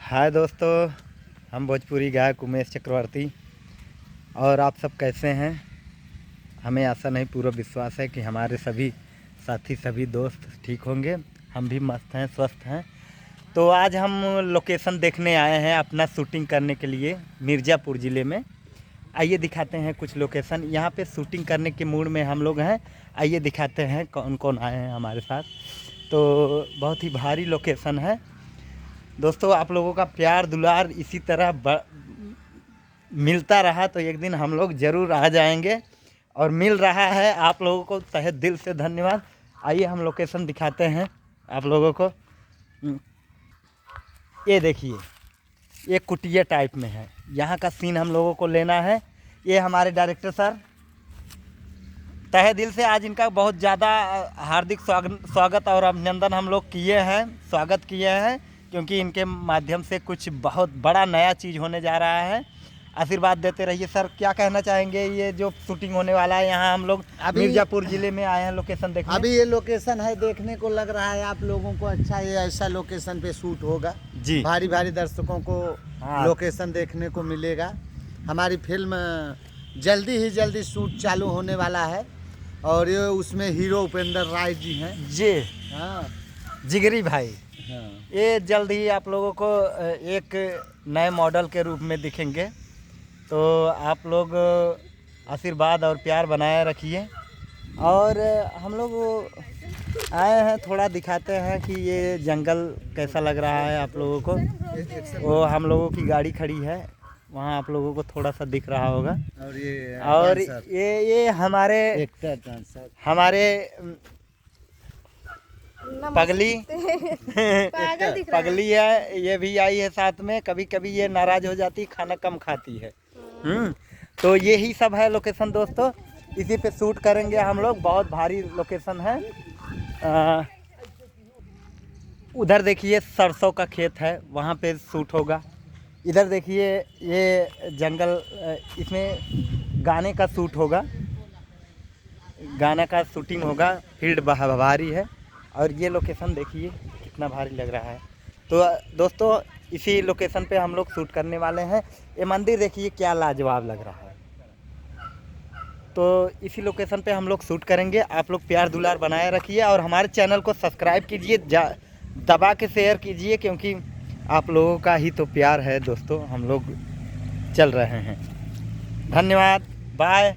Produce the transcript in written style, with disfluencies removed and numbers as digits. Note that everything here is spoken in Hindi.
हाय दोस्तों, हम भोजपुरी गायक उमेश चक्रवर्ती। और आप सब कैसे हैं? हमें आशा नहीं पूरा विश्वास है कि हमारे सभी साथी सभी दोस्त ठीक होंगे। हम भी मस्त हैं, स्वस्थ हैं। तो आज हम लोकेशन देखने आए हैं अपना शूटिंग करने के लिए मिर्ज़ापुर ज़िले में। आइए दिखाते हैं कुछ लोकेशन। यहाँ पे शूटिंग करने के मूड में हम लोग हैं। आइए दिखाते हैं कौन कौन आए हैं हमारे साथ। तो बहुत ही भारी लोकेशन है दोस्तों। आप लोगों का प्यार दुलार इसी तरह मिलता रहा तो एक दिन हम लोग ज़रूर आ जाएंगे, और मिल रहा है। आप लोगों को तहे दिल से धन्यवाद। आइए हम लोकेशन दिखाते हैं आप लोगों को। ये देखिए, ये कुटिया टाइप में है। यहाँ का सीन हम लोगों को लेना है। ये हमारे डायरेक्टर सर, तहे दिल से आज इनका बहुत ज़्यादा हार्दिक स्वागत और अभिनंदन हम लोग किए हैं, स्वागत किए हैं, क्योंकि इनके माध्यम से कुछ बहुत बड़ा नया चीज़ होने जा रहा है। आशीर्वाद देते रहिए सर। क्या कहना चाहेंगे? ये जो शूटिंग होने वाला है, यहाँ हम लोग मिर्ज़ापुर ज़िले में आए हैं लोकेशन देखने। अभी ये लोकेशन है, देखने को लग रहा है आप लोगों को अच्छा। ये ऐसा लोकेशन पे शूट होगा जी। भारी भारी दर्शकों को लोकेशन देखने को मिलेगा। हमारी फिल्म जल्दी शूट चालू होने वाला है, और ये उसमें हीरो उपेंद्र राय जी हैं। जी हाँ, जिगरी भाई। हाँ। ये जल्द ही आप लोगों को एक नए मॉडल के रूप में दिखेंगे। तो आप लोग आशीर्वाद और प्यार बनाए रखिए। और हम लोग आए हैं, थोड़ा दिखाते हैं कि ये जंगल कैसा लग रहा है आप लोगों को। वो हम लोगों की गाड़ी खड़ी है वहाँ, आप लोगों को थोड़ा सा दिख रहा होगा। और ये हमारे एक्टर हमारे पगली पगली है, ये भी आई है साथ में। कभी कभी ये नाराज हो जाती, खाना कम खाती है। तो यही सब है लोकेशन दोस्तों। इसी पे शूट करेंगे हम लोग। बहुत भारी लोकेशन है। उधर देखिए सरसों का खेत है, वहाँ पे शूट होगा। इधर देखिए ये जंगल, इसमें गाने का शूट होगा, गाने का शूटिंग होगा। फील्ड भारी है, और ये लोकेशन देखिए कितना भारी लग रहा है। तो दोस्तों इसी लोकेशन पे हम लोग शूट करने वाले हैं। ये मंदिर देखिए क्या लाजवाब लग रहा है। तो इसी लोकेशन पे हम लोग शूट करेंगे। आप लोग प्यार दुलार बनाए रखिए, और हमारे चैनल को सब्सक्राइब कीजिए, दबा के शेयर कीजिए, क्योंकि आप लोगों का ही तो प्यार है दोस्तों हम लोग चल रहे हैं। धन्यवाद, बाय।